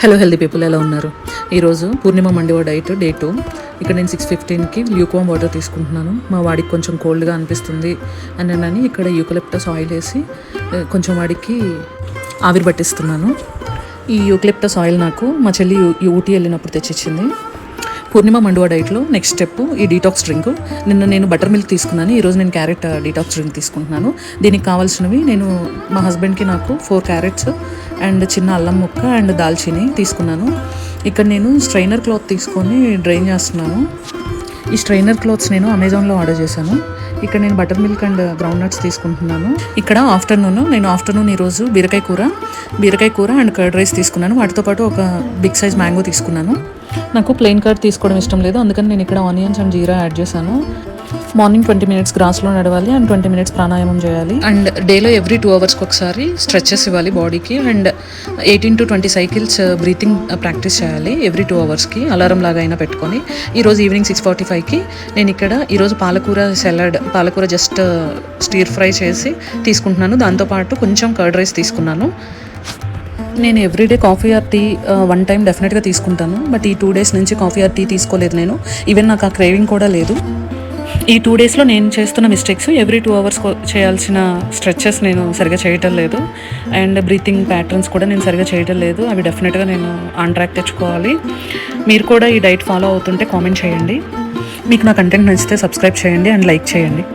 Hello healthy people, ఎలా ఉన్నారు? ఈరోజు పూర్ణిమ మండివా డైట్ డే 2. ఇక్కడ నేను 6:15కి ల్యూక్వామ్ వాటర్ తీసుకుంటున్నాను. మా వాడికి కొంచెం కోల్డ్గా అనిపిస్తుంది అని ఇక్కడ యూకలిప్టస్ ఆయిల్ వేసి కొంచెం వాడికి ఆవిరి పట్టిస్తున్నాను. ఈ యూకలిప్టస్ ఆయిల్ నాకు మా చెల్లి ఊటీ వెళ్ళినప్పుడు తెచ్చిచ్చింది. పూర్ణిమ మండువా డైట్లో నెక్స్ట్ స్టెప్ ఈ డీటాక్స్ డ్రింక్. నిన్న నేను బటర్ మిల్క్ తీసుకున్నాను, ఈరోజు నేను క్యారెట్ డీటాక్స్ డ్రింక్ తీసుకుంటున్నాను. దీనికి కావాల్సినవి నేను మా హస్బెండ్కి నాకు 4 క్యారెట్స్ అండ్ చిన్న అల్లం ముక్క అండ్ దాల్చిని తీసుకున్నాను. ఇక్కడ నేను స్ట్రైనర్ క్లాత్ తీసుకొని డ్రైన్ చేస్తున్నాను. ఈ స్ట్రైనర్ క్లాత్స్ నేను అమెజాన్లో ఆర్డర్ చేశాను. ఇక్కడ నేను butter milk and ground nuts తీసుకుంటున్నాను. ఇక్కడ ఆఫ్టర్నూన్ ఈరోజు బీరకాయ కూర అండ్ కర్డ్ రైస్ తీసుకున్నాను. వాటితో పాటు ఒక బిగ్ సైజ్ మ్యాంగో తీసుకున్నాను. నాకు ప్లెయిన్ కర్డ్ తీసుకోవడం ఇష్టం లేదు, అందుకని నేను ఇక్కడ ఆనియన్స్ అండ్ జీరా యాడ్ చేశాను. మార్నింగ్ 20 minutes గ్రాస్లో నడవాలి అండ్ 20 minutes ప్రాణాయామం చేయాలి. అండ్ డేలో ఎవ్రీ 2 hours ఒకసారి స్ట్రెచెస్ ఇవ్వాలి బాడీకి. And 18 to 20 cycles breathing practice చేయాలి ఎవ్రీ 2 hours అలారం లాగా అయినా పెట్టుకొని. ఈరోజు ఈవినింగ్ 6:45కి నేను ఇక్కడ ఈరోజు పాలకూర జస్ట్ స్టీర్ ఫ్రై చేసి తీసుకుంటున్నాను. దాంతోపాటు కొంచెం కర్డ్ రైస్ తీసుకున్నాను. నేను everyday coffee or tea 1 time డెఫినెట్గా తీసుకుంటాను. బట్ ఈ 2 days నుంచి కాఫీ ఆర్ టీ తీసుకోలేదు నేను. ఈవెన్ నాకు ఆ క్రేవింగ్ కూడా లేదు. ఈ 2 daysలో నేను చేస్తున్న మిస్టేక్స్, ఎవ్రీ 2 hours చేయాల్సిన స్ట్రెచెస్ నేను సరిగా చేయటం లేదు. అండ్ బ్రీతింగ్ ప్యాటర్న్స్ కూడా నేను సరిగా చేయటం లేదు. అవి డెఫినెట్గా నేను ఆన్ ట్రాక్ తెచ్చుకోవాలి. మీరు కూడా ఈ డైట్ ఫాలో అవుతుంటే కామెంట్ చేయండి. మీకు నా కంటెంట్ నచ్చితే సబ్స్క్రైబ్ చేయండి అండ్ లైక్ చేయండి.